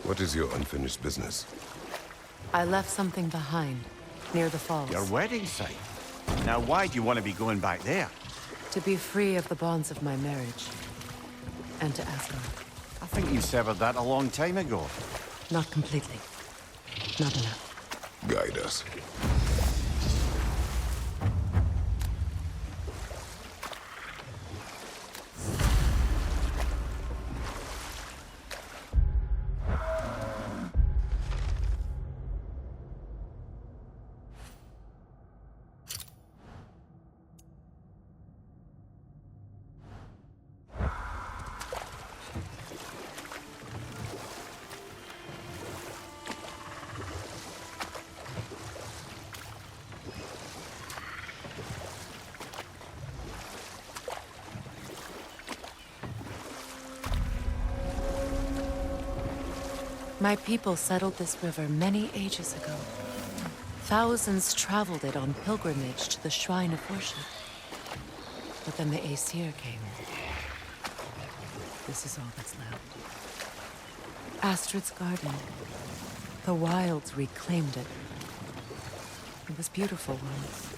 What is your unfinished business? I left something behind, near the falls. Your wedding site? Now why do you want to be going back there? To be free of the bonds of my marriage. And to Asgard. I think you severed that a long time ago. Not completely. Not enough. Guide us. My people settled this river many ages ago. Thousands traveled it on pilgrimage to the shrine of worship. But then the Aesir came. This is all that's left. Astrid's garden. The wilds reclaimed it. It was beautiful once.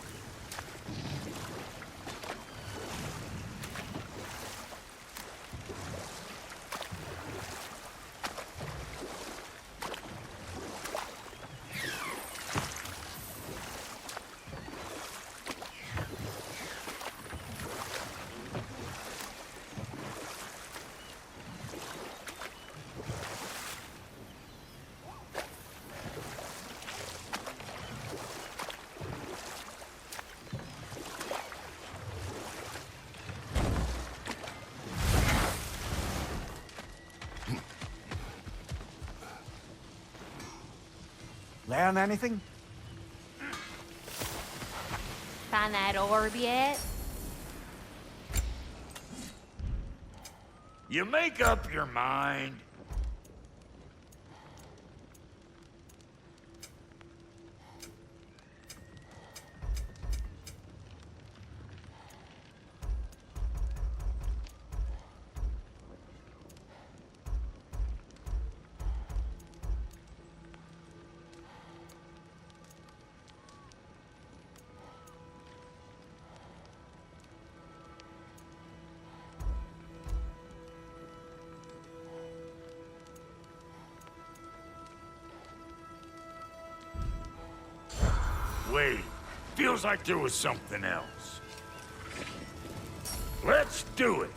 Learn anything? Find that orb yet? You make up your mind. Wait, feels like there was something else. Let's do it!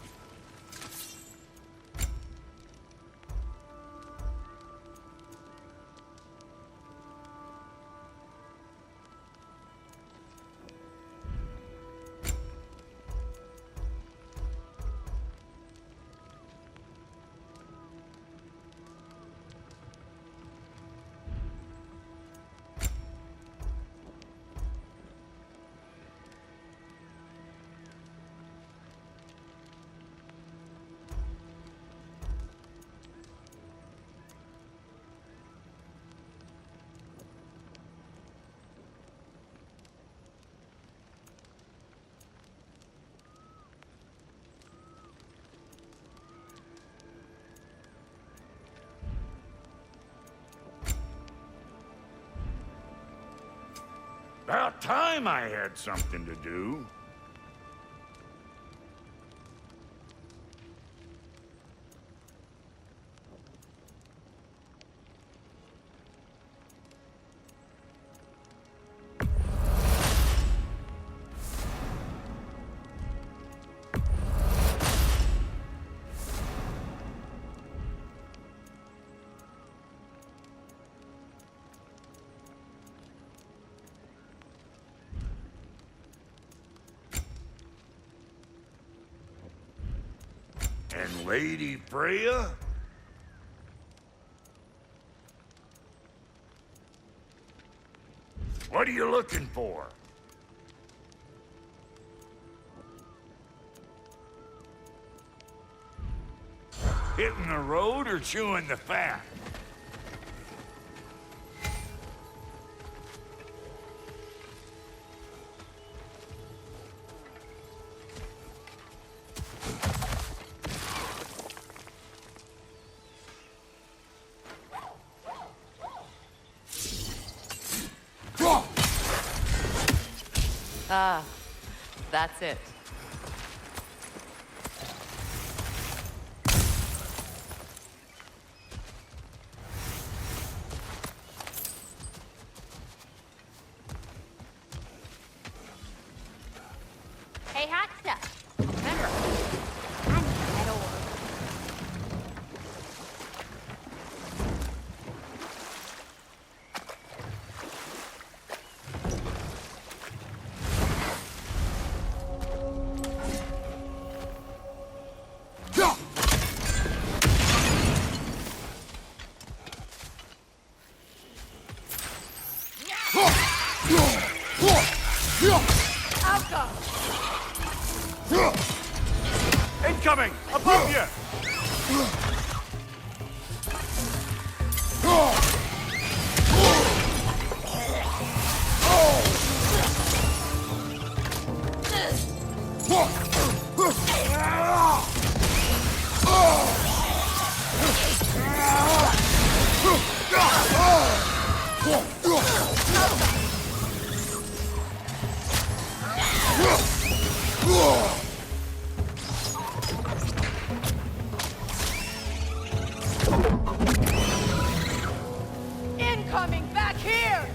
About time I had something to do. And Lady Freya? What are you looking for? Hitting the road or chewing the fat? Ah, that's it. Hey, hot stuff. Remember, I need that orb. Incoming! Above you! Incoming back here!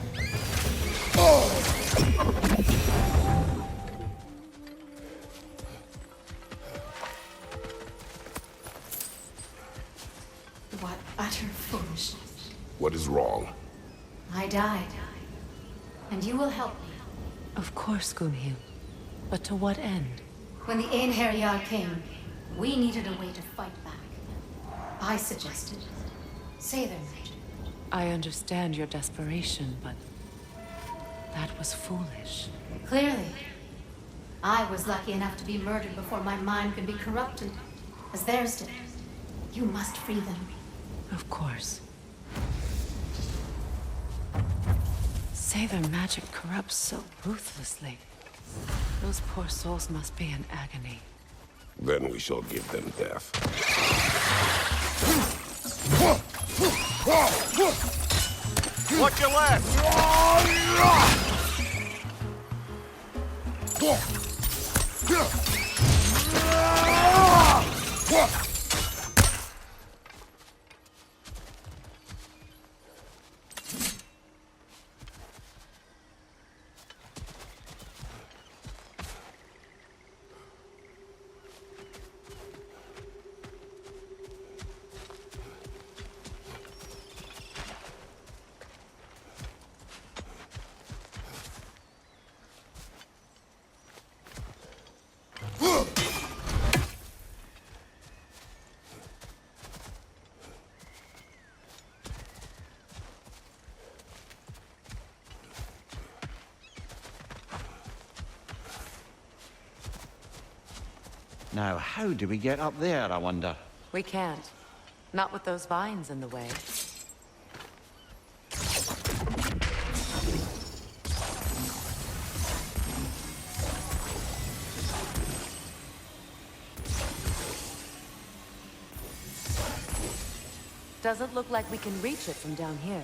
What utter foolishness. What is wrong? I died. And you will help me. Of course, Gunhild. But to what end? When the Einherjar came, we needed a way to fight back. I suggested, say their magic. I understand your desperation, but that was foolish. Clearly. I was lucky enough to be murdered before my mind could be corrupted, as theirs did. You must free them. Of course. Say their magic corrupts so ruthlessly. Those poor souls must be in agony. Then we shall give them death. Watch your left! Now, how do we get up there, I wonder? We can't. Not with those vines in the way. Doesn't look like we can reach it from down here.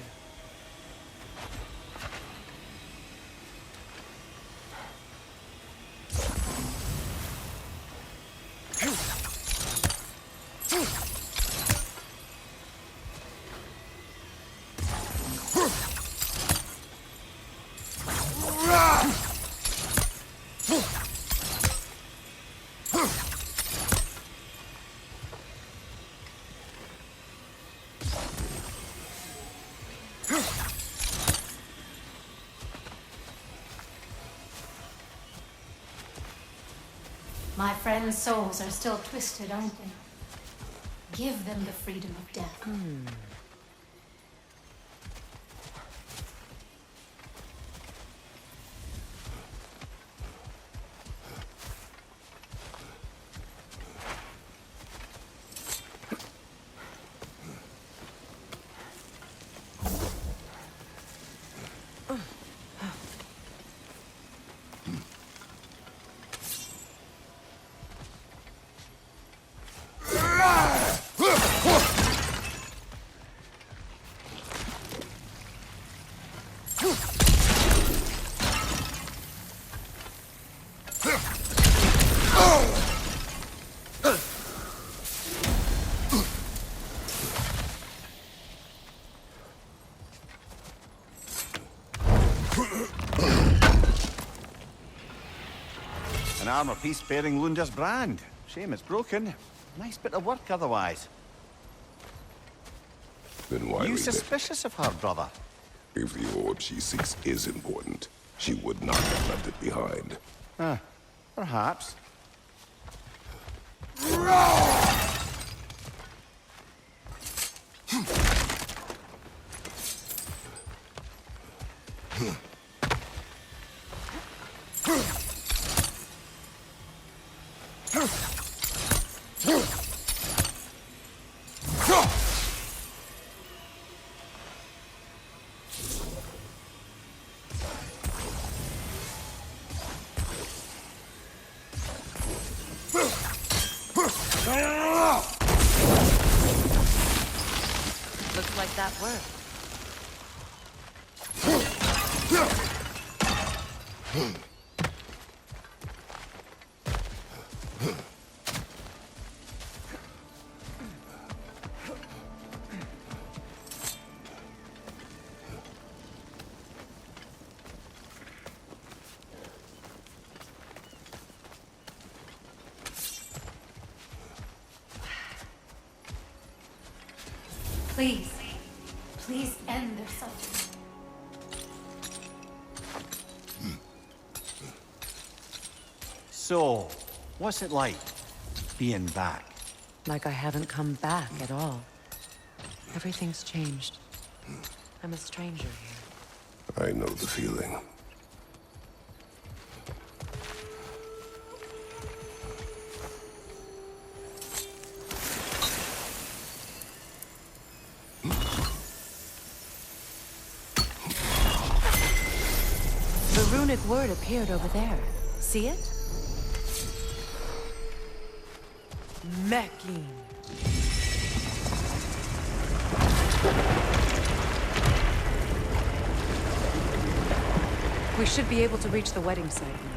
My friends' souls are still twisted, aren't they? Give them the freedom of death. armor piece bearing Lunda's brand. Shame it's broken. Nice bit of work otherwise. Then why You leave it? suspicious of her, brother? If the orb she seeks is important, she would not have left it behind. Perhaps. Looks like that worked. Please, please end their suffering. So, what's it like, being back? Like I haven't come back at all. Everything's changed. I'm a stranger here. I know the feeling. The runic word appeared over there. See it? Mekin. We should be able to reach the wedding site now.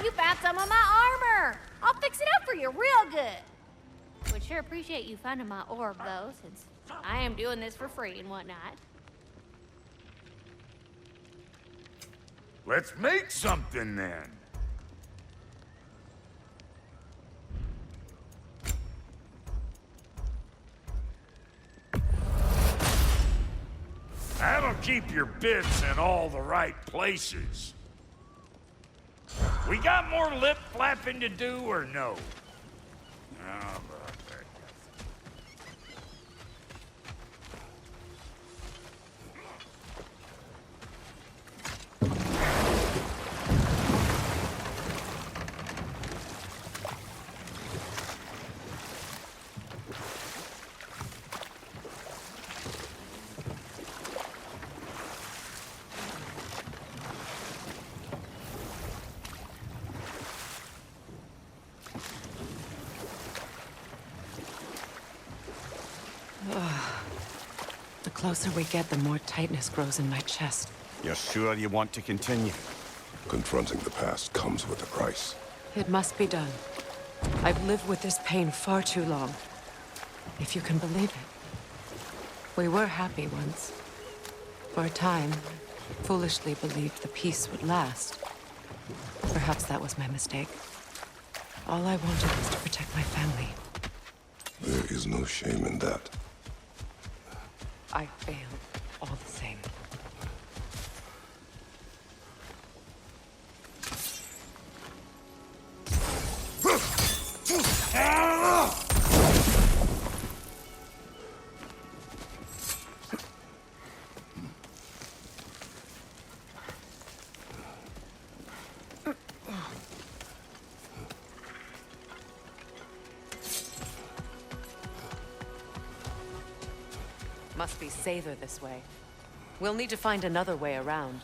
You found some of my armor! I'll fix it up for you real good. Would sure appreciate you finding my orb, though, since I am doing this for free and whatnot. Let's make something then. That'll keep your bits in all the right places. We got more lip flapping to do, or no? How about that? The closer we get, the more tightness grows in my chest. You're sure you want to continue? Confronting the past comes with a price. It must be done. I've lived with this pain far too long. If you can believe it. We were happy once. For a time, foolishly believed the peace would last. Perhaps that was my mistake. All I wanted was to protect my family. There is no shame in that. I failed, all the same. Must be safer this way. We'll need to find another way around.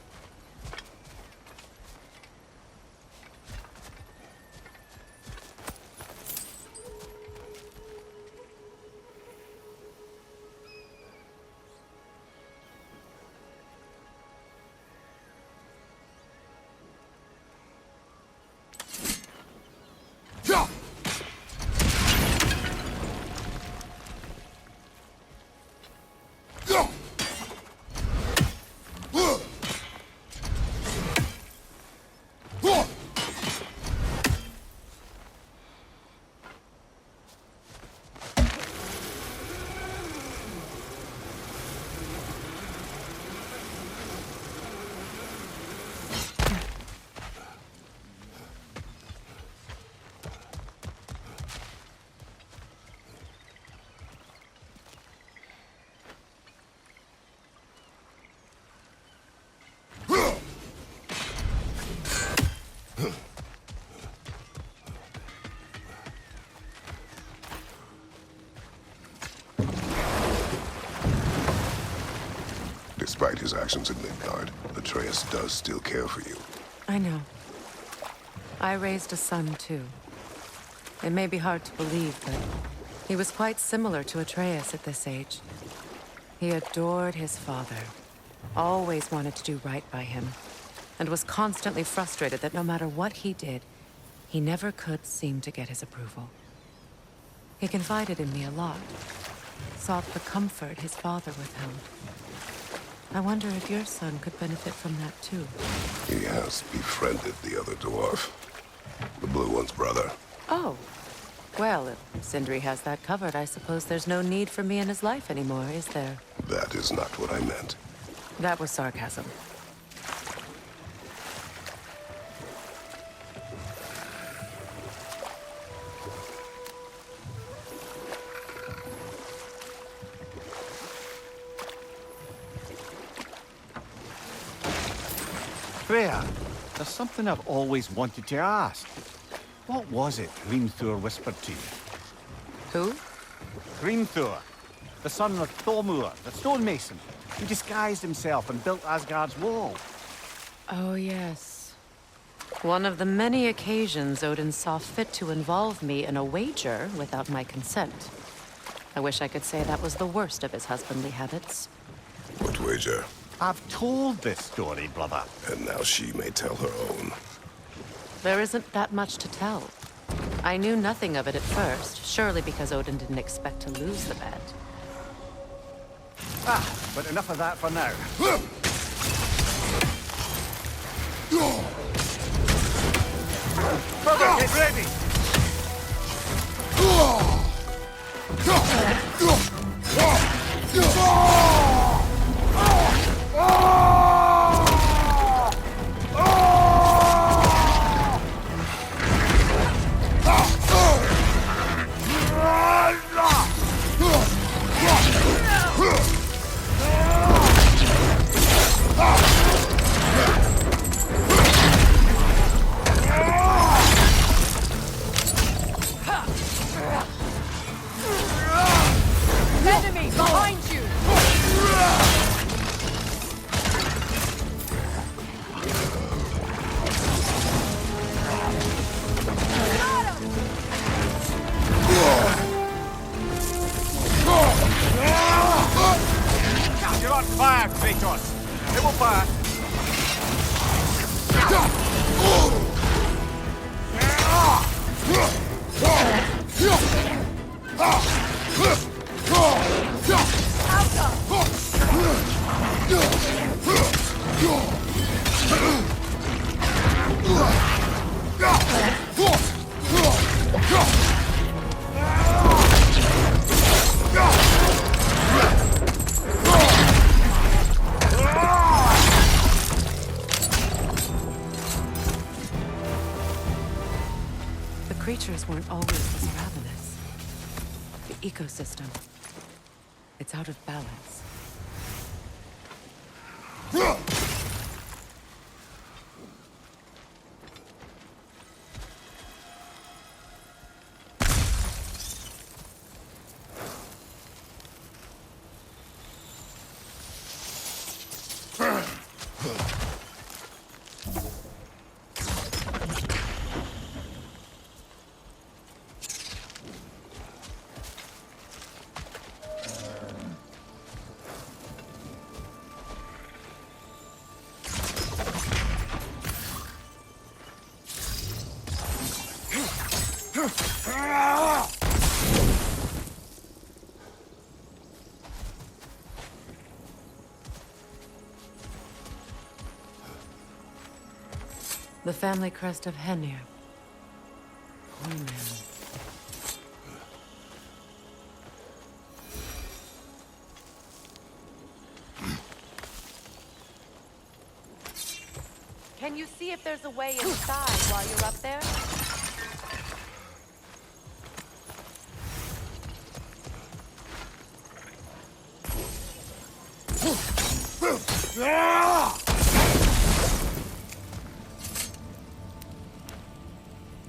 Despite his actions in Midgard, Atreus does still care for you. I know. I raised a son, too. It may be hard to believe, but he was quite similar to Atreus at this age. He adored his father, always wanted to do right by him, and was constantly frustrated that no matter what he did, he never could seem to get his approval. He confided in me a lot, sought the comfort his father withheld. I wonder if your son could benefit from that too. He has befriended the other dwarf. The blue one's brother. Oh. Well, if Sindri has that covered, I suppose there's no need for me in his life anymore, is there? That is not what I meant. That was sarcasm. Freya, there's something I've always wanted to ask. What was it Hrimthur whispered to you? Who? Hrimthur, the son of Thormur, the stonemason, who disguised himself and built Asgard's wall. Oh, yes. One of the many occasions Odin saw fit to involve me in a wager without my consent. I wish I could say that was the worst of his husbandly habits. What wager? I've told this story, brother. And now she may tell her own. There isn't that much to tell. I knew nothing of it at first, surely because Odin didn't expect to lose the bet. But enough of that for now. Brother, get ready! Enemy behind you! Got him! on fire, Kratos! It will pass! The creatures weren't always this ravenous. The ecosystem, it's out of balance. The family crest of Henir. Poor man. Can you see if there's a way inside while you're up there?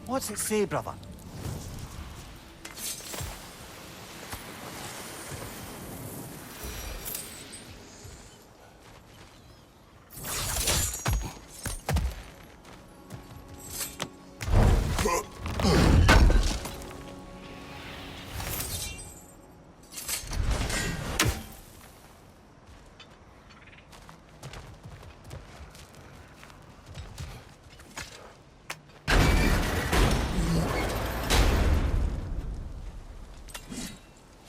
What's it say, brother?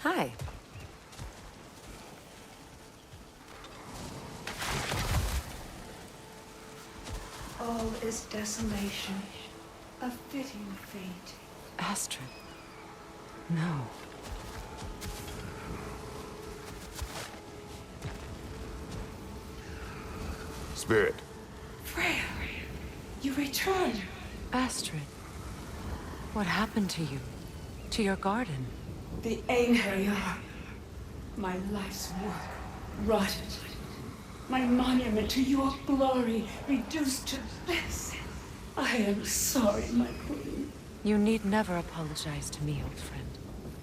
Hi. All is desolation, a fitting fate. Astrid. No. Spirit. Freya, you returned. Astrid. What happened to you? To your garden? The Einherjar. My life's work rotted. My monument to your glory reduced to this. I am sorry, my queen. You need never apologize to me, old friend.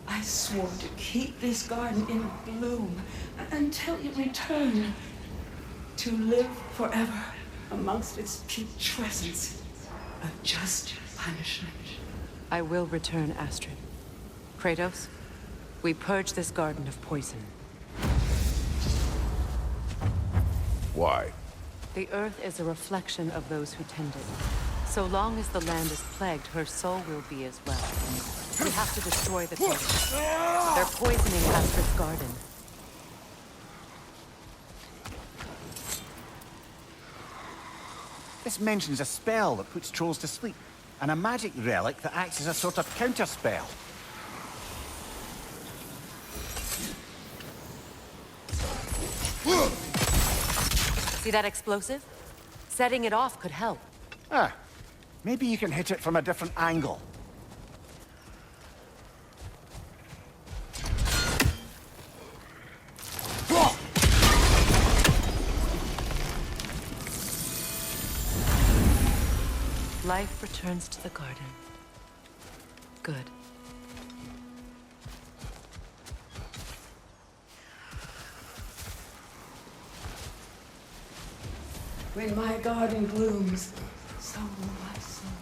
I swore to keep this garden in bloom until you return. To live forever amongst its putrescence. A just punishment. I will return, Astrid. Kratos, we purge this garden of poison. Why? The earth is a reflection of those who tend it. So long as the land is plagued, her soul will be as well. We have to destroy the poison. They're poisoning Astrid's garden. This mentions a spell that puts trolls to sleep, and a magic relic that acts as a sort of counter-spell. See that explosive? Setting it off could help. Ah, maybe you can hit it from a different angle. Life returns to the garden. Good. When my garden blooms, so will my soul.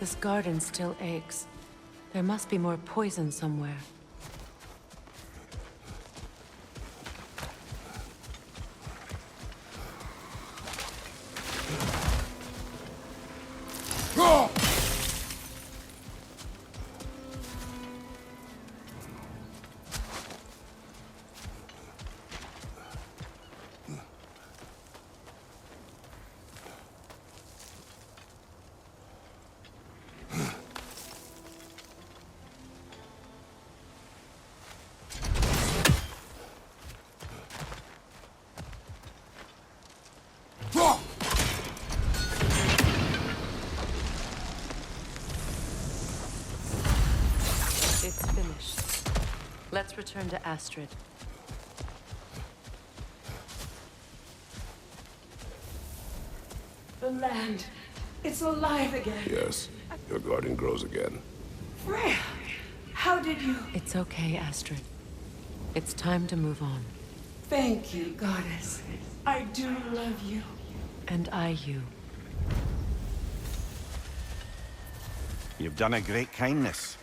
This garden still aches. There must be more poison somewhere. It's finished. Let's return to Astrid. The land. It's alive again. Yes, your garden grows again. Freya, how did you... It's okay, Astrid. It's time to move on. Thank you, goddess. I do love you. And I you. You've done a great kindness.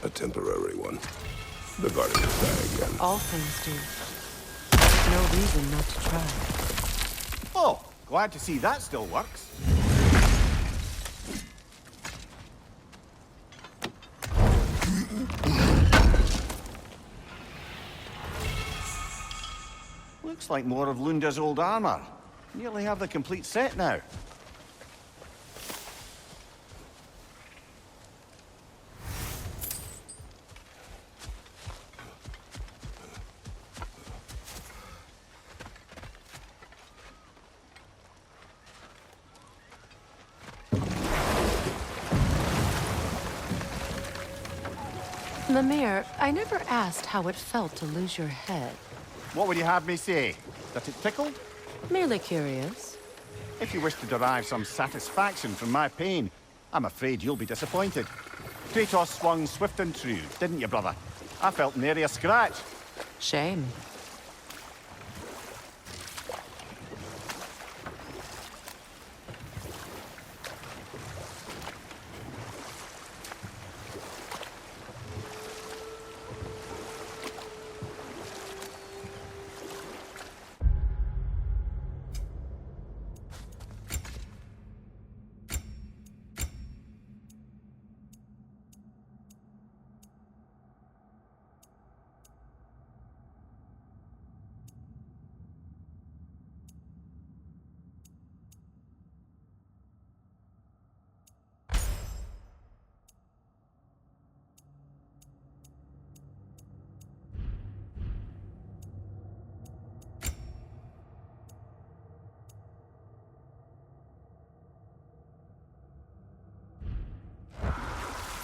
A temporary one. The garden will die again. All things do. There's no reason not to try. Oh, glad to see that still works. Looks like more of Lunda's old armor. Nearly have the complete set now. Mimir, I never asked how it felt to lose your head. What would you have me say? That it tickled? Merely curious. If you wish to derive some satisfaction from my pain, I'm afraid you'll be disappointed. Kratos swung swift and true, didn't you, brother? I felt nary a scratch. Shame.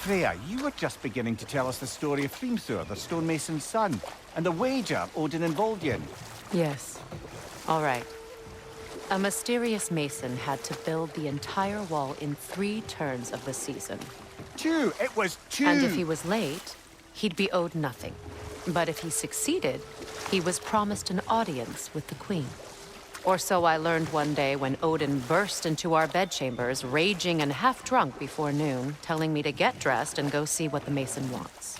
Freya, you were just beginning to tell us the story of Hrimthur, the stonemason's son, and the wager Odin involved you in. Yes. All right. A mysterious mason had to build the entire wall in 3 turns of the season. 2! It was 2! And if he was late, he'd be owed nothing. But if he succeeded, he was promised an audience with the queen. Or so I learned one day when Odin burst into our bedchambers, raging and half-drunk before noon, telling me to get dressed and go see what the mason wants.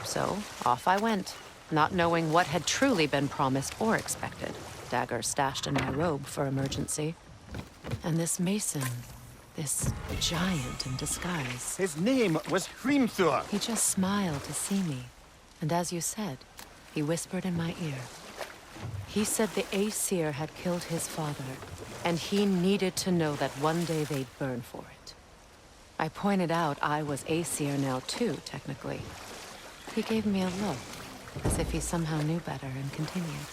So, off I went, not knowing what had truly been promised or expected. Dagger stashed in my robe for emergency. And this mason, this giant in disguise. His name was Hrimthur. He just smiled to see me. And as you said, he whispered in my ear. He said the Aesir had killed his father, and he needed to know that one day they'd burn for it. I pointed out I was Aesir now too, technically. He gave me a look, as if he somehow knew better, and continued.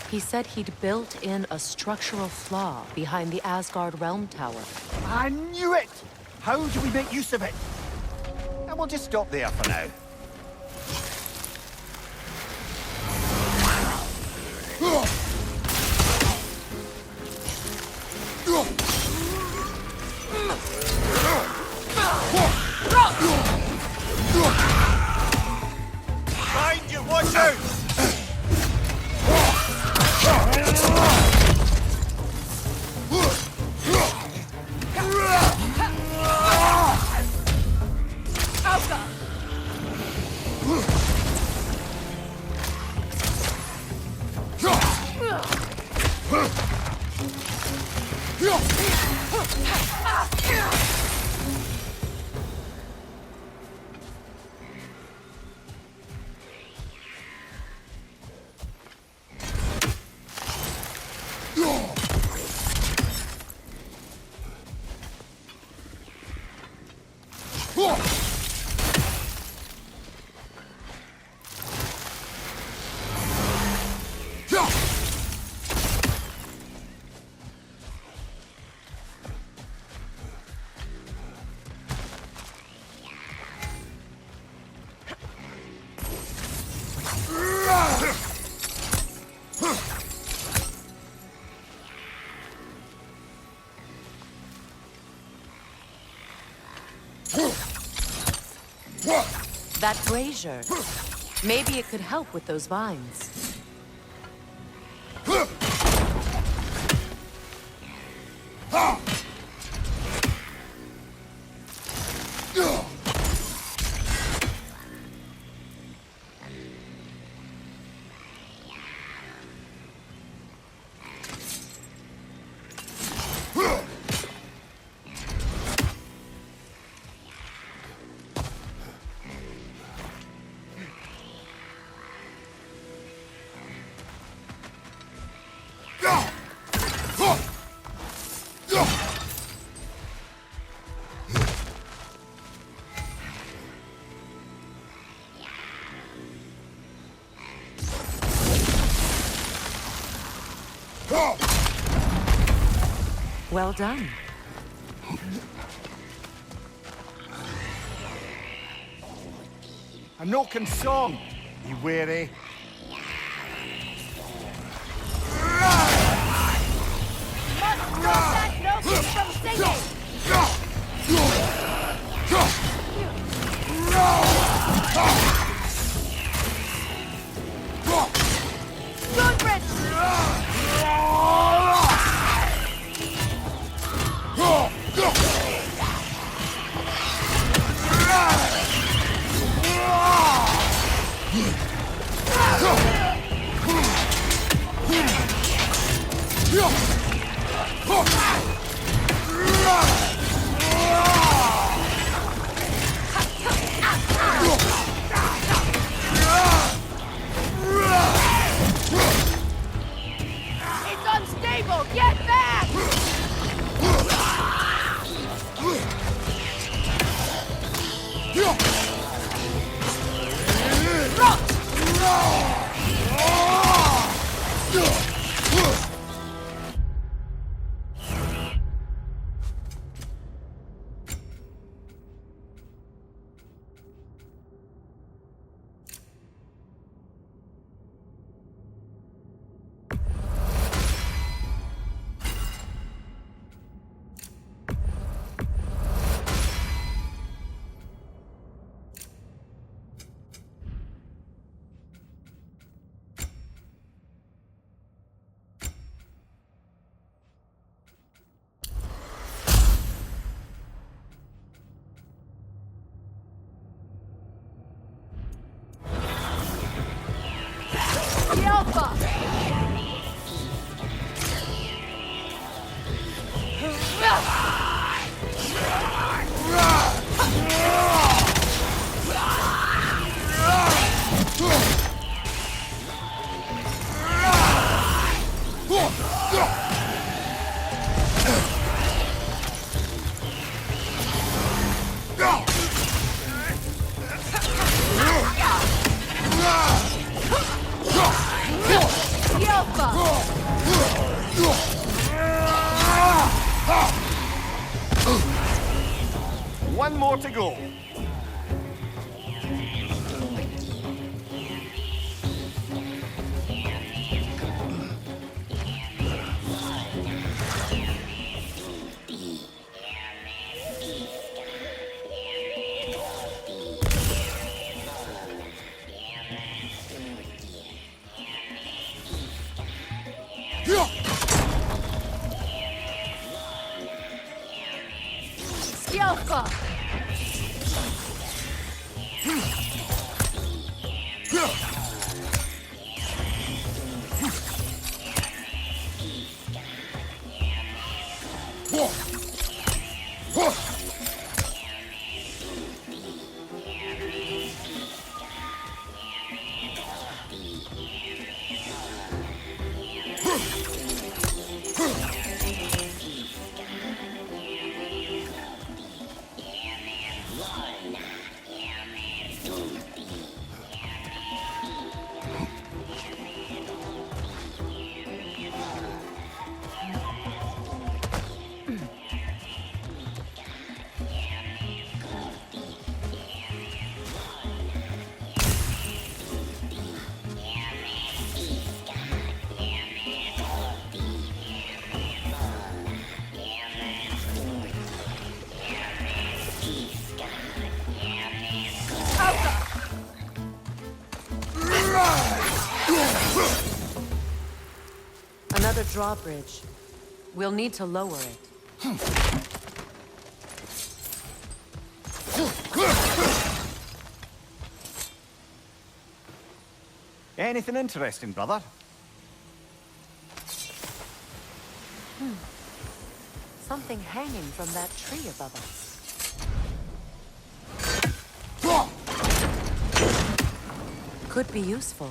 He said he'd built in a structural flaw behind the Asgard Realm Tower. I knew it! How do we make use of it? And we'll just stop there for now. Behind you, watch out! That brazier. Maybe it could help with those vines. Well done. I'm no consong. You weary? Stop that note from singing! It's unstable! Get back! One more to go. Another drawbridge. We'll need to lower it. Anything interesting, brother? Something hanging from that tree above us. Could be useful.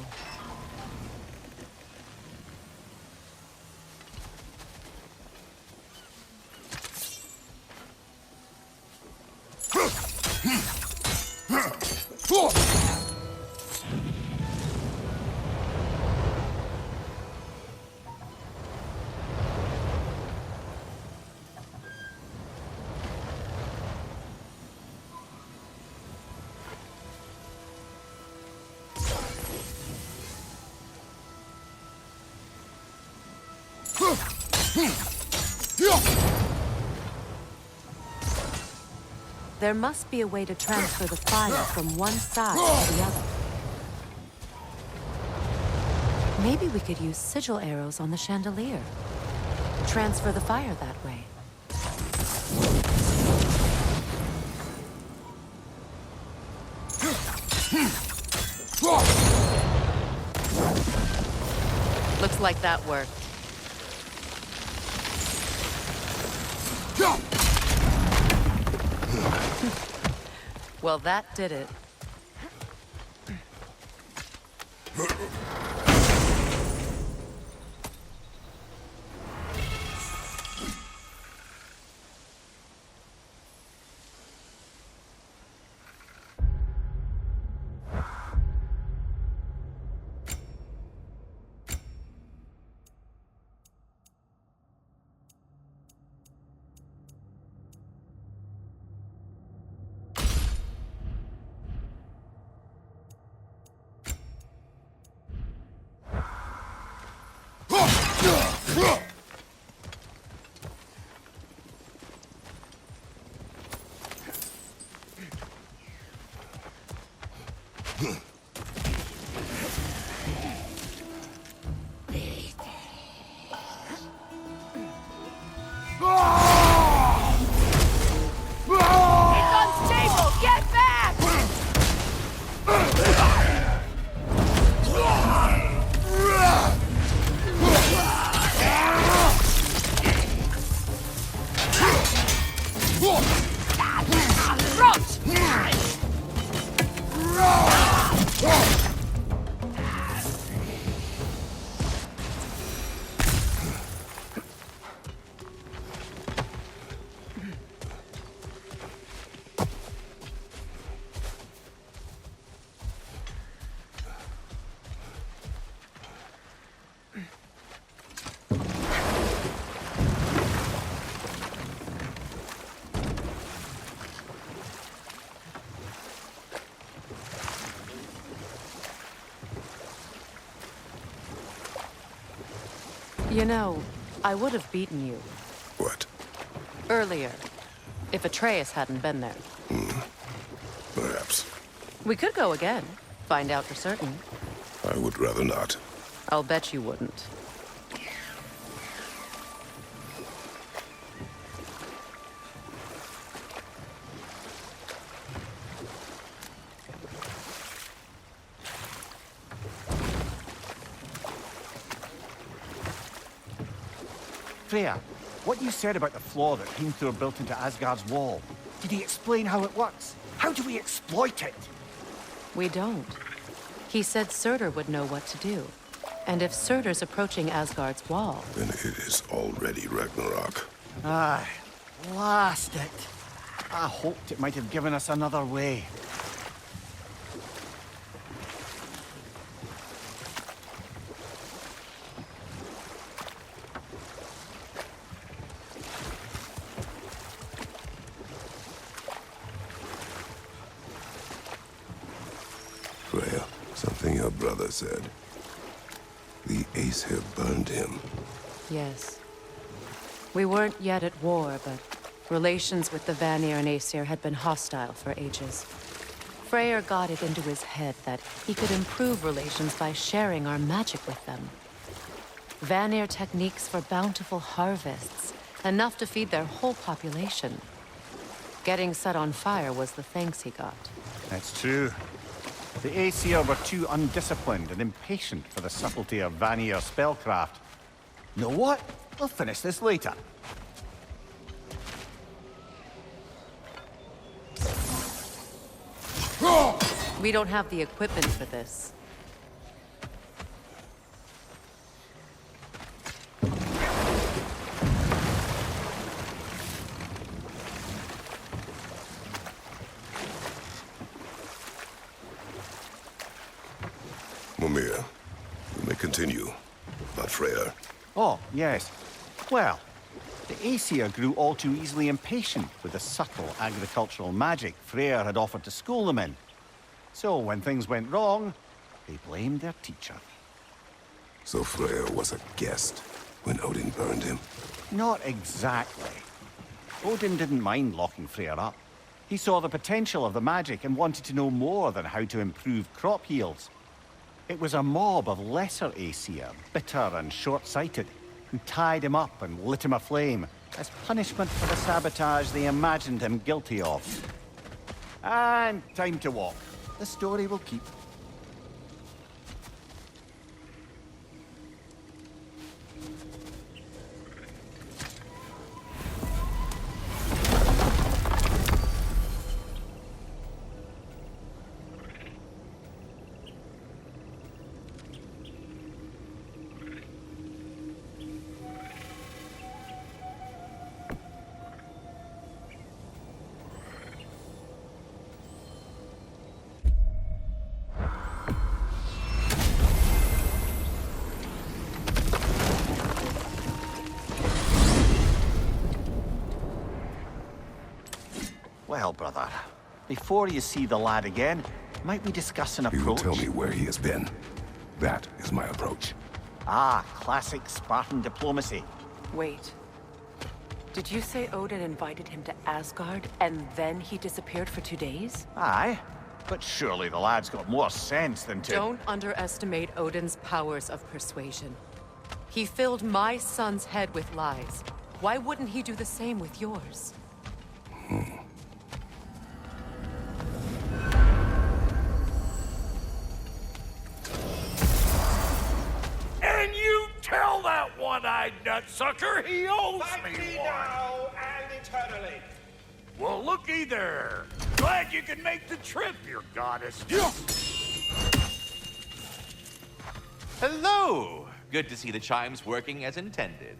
There must be a way to transfer the fire from one side to the other. Maybe we could use sigil arrows on the chandelier. Transfer the fire that way. Looks like that worked. Well, that did it. You know, I would have beaten you What? earlier if Atreus hadn't been there. Perhaps. We could go again, find out for certain. I would rather not. I'll bet you wouldn't. Freya, what you said about the flaw that Hrimthur built into Asgard's wall, did he explain how it works? How do we exploit it? We don't. He said Surtur would know what to do. And if Surtur's approaching Asgard's wall... Then it is already Ragnarok. Aye, blast it. I hoped it might have given us another way. Freya, something your brother said. The Aesir burned him. Yes. We weren't yet at war, but relations with the Vanir and Aesir had been hostile for ages. Freyr got it into his head that he could improve relations by sharing our magic with them. Vanir techniques for bountiful harvests, enough to feed their whole population. Getting set on fire was the thanks he got. That's true. The Aesir were too undisciplined and impatient for the subtlety of Vanir spellcraft. Know what? We'll finish this later. We don't have the equipment for this. Mimir, you may continue. Not Freya. Oh, yes. Well, the Aesir grew all too easily impatient with the subtle agricultural magic Freyr had offered to school them in. So when things went wrong, they blamed their teacher. So Freya was a guest when Odin burned him. Not exactly. Odin didn't mind locking Freyr up. He saw the potential of the magic and wanted to know more than how to improve crop yields. It was a mob of lesser Aesir, bitter and short-sighted, who tied him up and lit him aflame as punishment for the sabotage they imagined him guilty of. And time to walk. The story will keep. Well, brother, before you see the lad again, might we discuss an You will approach? tell me where he has been. That is my approach. Ah, classic Spartan diplomacy. Wait. Did you say Odin invited him to Asgard and then he disappeared for 2 days? Aye, but surely the lad's got more sense than to... Don't underestimate Odin's powers of persuasion. He filled my son's head with lies. Why wouldn't he do the same with yours? And you tell that one-eyed nutsucker he owes me one. now and eternally. Well, looky there. Glad you could make the trip, your goddess. Hello! Good to see the chimes working as intended.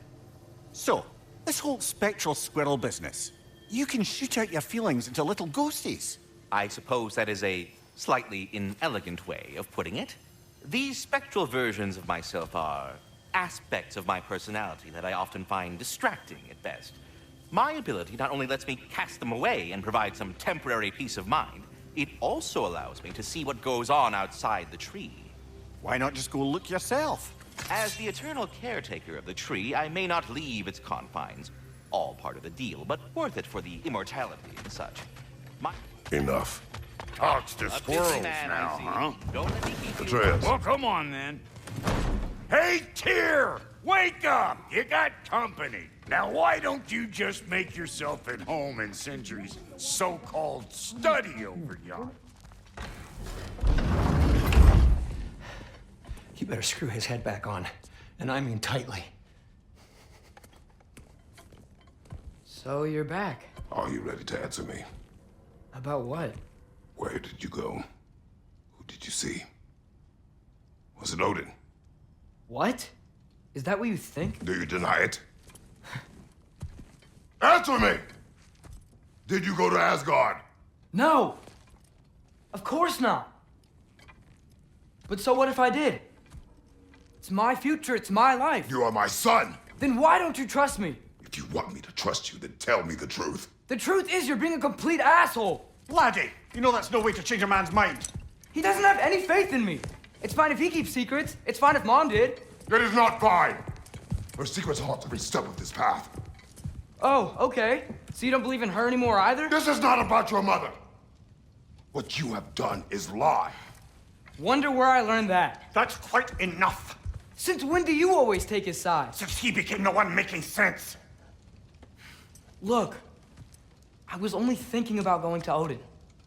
So, this whole spectral squirrel business, you can shoot out your feelings into little ghosties. I suppose that is a slightly inelegant way of putting it. These spectral versions of myself are aspects of my personality that I often find distracting at best. My ability not only lets me cast them away and provide some temporary peace of mind, it also allows me to see what goes on outside the tree. Why not just go look yourself? As the eternal caretaker of the tree, I may not leave its confines. All part of the deal, but worth it for the immortality and such. My Enough. Talks to a busy squirrels man, now, I see. huh? Don't let me keep you. Atreus. Well, come on then. Hey, Tyr! Wake up! You got company. Now, why don't you just make yourself at home in Sindri's so-called study over yonder? You better screw his head back on. And I mean tightly. So you're back. Are you ready to answer me? About what? Where did you go? Who did you see? Was it Odin? What? Is that what you think? Do you deny it? Answer me! Did you go to Asgard? No! Of course not! But so what if I did? It's my future, it's my life. You are my son! Then why don't you trust me? If you want me to trust you, then tell me the truth. The truth is you're being a complete asshole! Laddie, you know that's no way to change a man's mind. He doesn't have any faith in me. It's fine if he keeps secrets. It's fine if Mom did. It is not fine! Her secrets haunt every step of this path. Oh, okay. So you don't believe in her anymore either? This is not about your mother! What you have done is lie. Wonder where I learned that. That's quite enough. Since when do you always take his side? Since he became the one making sense. Look, I was only thinking about going to Odin.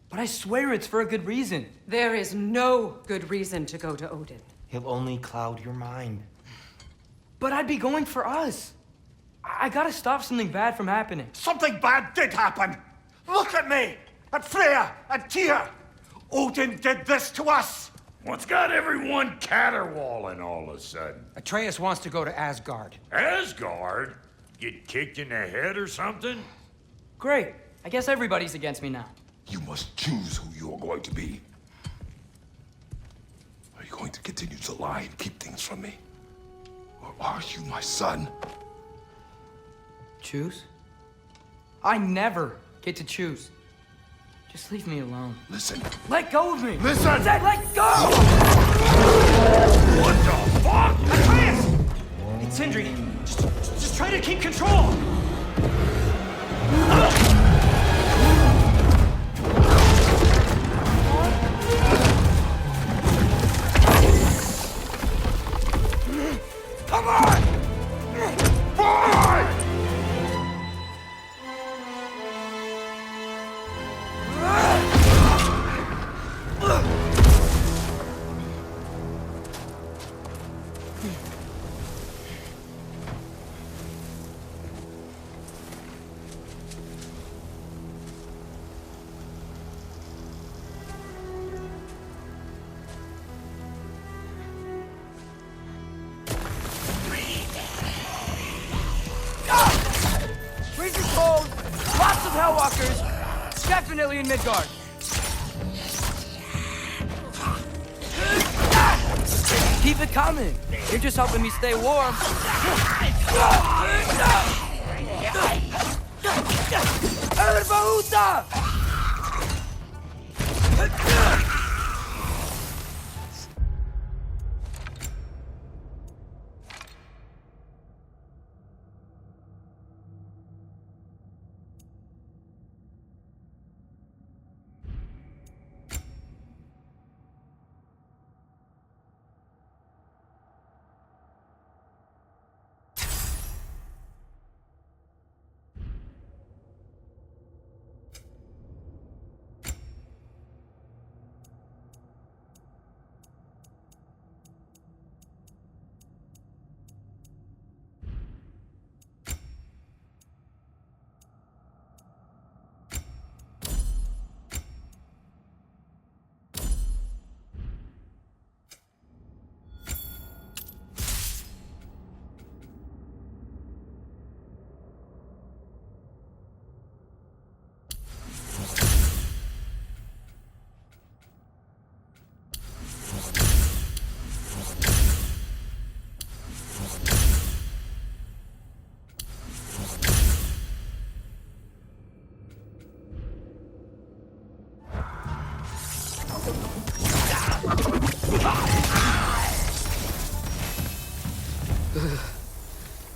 But I swear it's for a good reason. There is no good reason to go to Odin. He'll only cloud your mind. But I'd be going for us. I gotta stop something bad from happening. Something bad did happen. Look at me, at Freya, at Tyr. Odin did this to us. What's got everyone caterwauling all of a sudden? Atreus wants to go to Asgard. Asgard? Get kicked in the head or something? Great. I guess everybody's against me now. You must choose who you are going to be. Are you going to continue to lie and keep things from me? Or are you my son? Choose? I never get to choose. Just leave me alone. Listen. Let go of me! Listen! I said let go! What the fuck? Atreus! It's Sindri. Just try to keep control! Come on! Fine! Freezing cold, lots of Hellwalkers, definitely in Midgard. Keep it coming. You're just helping me stay warm. Elbahuta!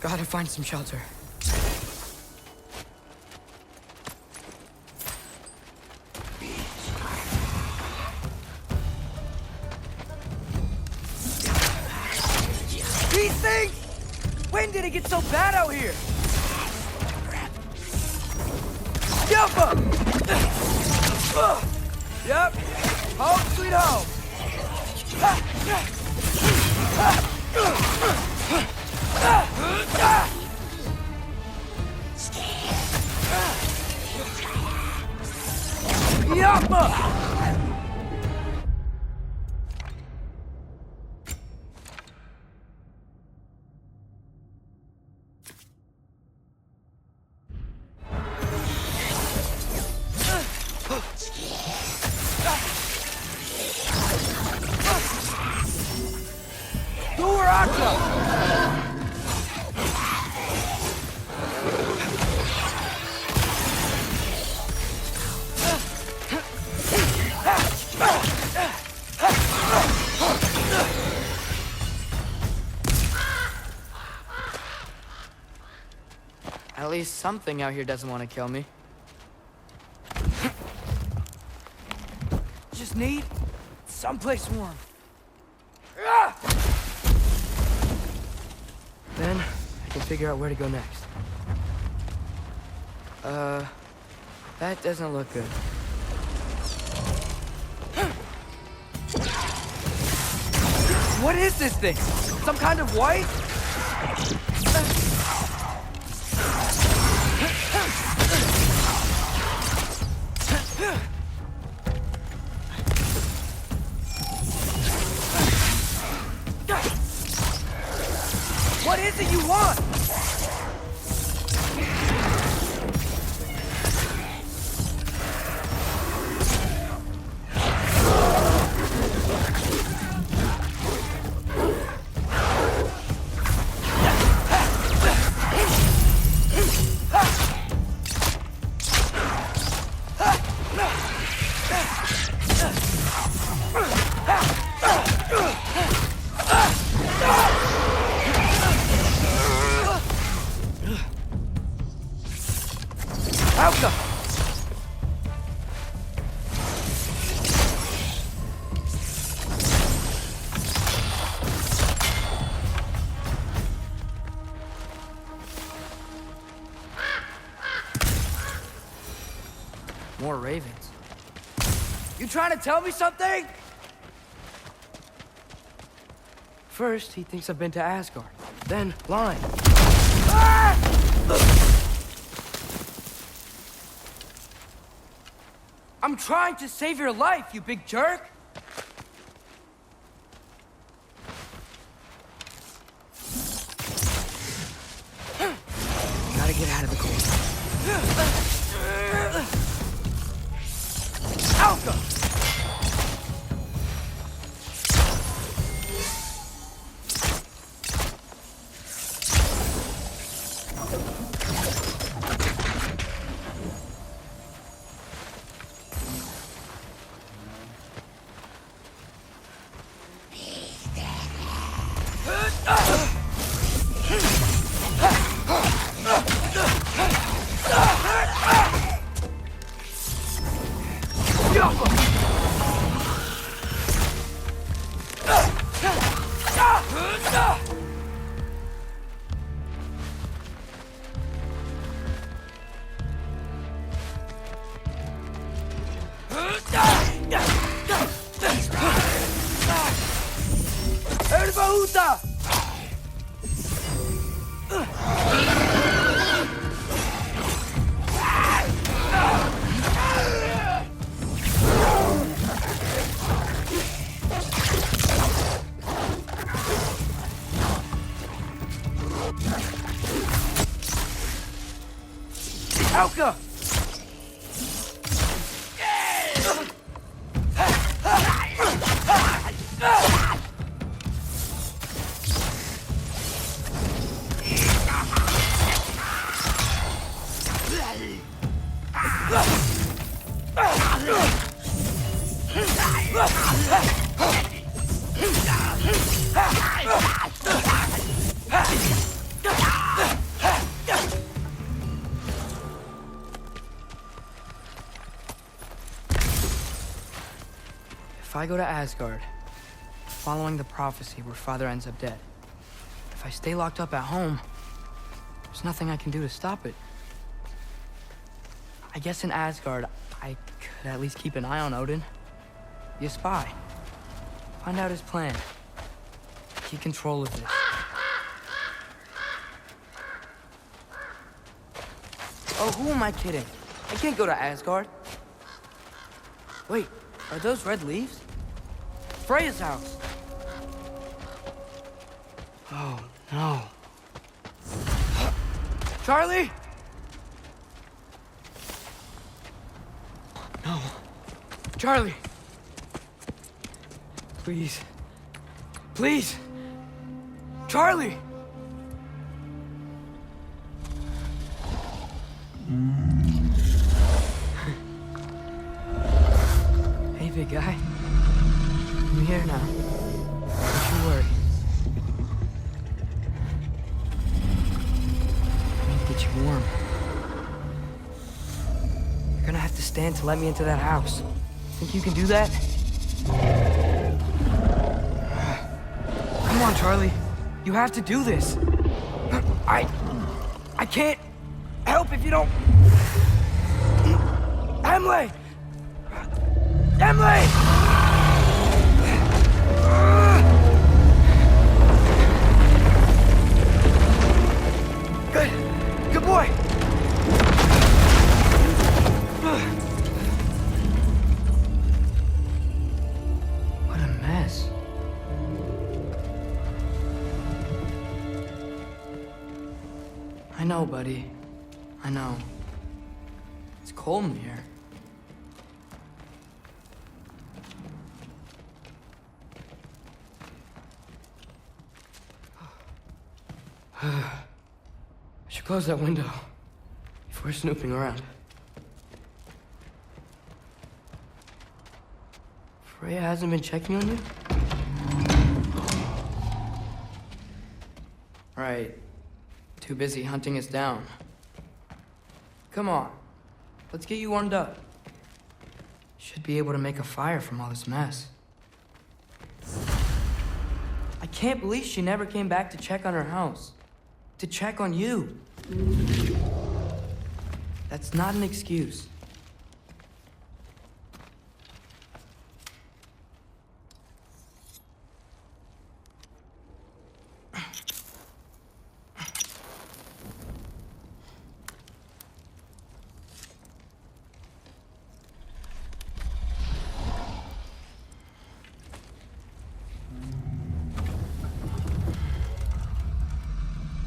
Gotta find some shelter. These things! When did it get so bad out here? Yuppa! Yep. Home sweet home. At least something out here doesn't want to kill me. Just need someplace warm. Then I can figure out where to go next. That doesn't look good. What is this thing? Some kind of white? What is it you want? More ravens. You trying to tell me something? First, he thinks I've been to Asgard. Then, lying. Ah! I'm trying to save your life, you big jerk! Gotta get out of the cold. Alka! Alka! If I go to Asgard, following the prophecy where Father ends up dead, if I stay locked up at home, there's nothing I can do to stop it. I guess in Asgard, I could at least keep an eye on Odin. Be a spy. Find out his plan. Keep control of this. Oh, who am I kidding? I can't go to Asgard. Wait, are those red leaves? Freya's house! Oh, no. Charlie! No. Charlie! Please. Please! Charlie! Hey, big guy. I'm here now. Don't you worry. I need to get you warm. You're gonna have to stand to let me into that house. Think you can do that? Come on, Charlie. You have to do this. I can't help if you don't... Emily! Emily! Good. Good boy. What a mess. I know, buddy. I know. It's cold in here. I should close that window before snooping around. Freya hasn't been checking on you? Right. Too busy hunting us down. Come on. Let's get you warmed up. Should be able to make a fire from all this mess. I can't believe she never came back to check on her house. To check on you. That's not an excuse.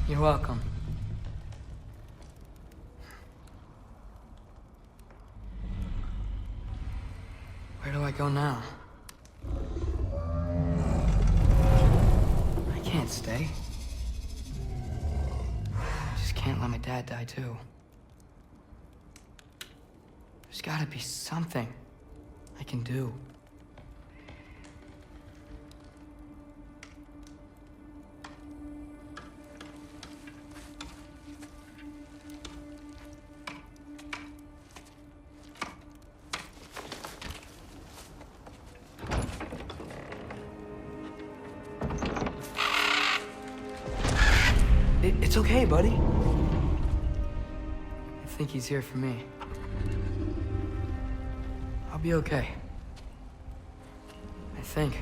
You're welcome. Where do I go now? I can't stay. I just can't let my dad die too. There's gotta be something I can do. It's okay, buddy. I think he's here for me. I'll be okay. I think.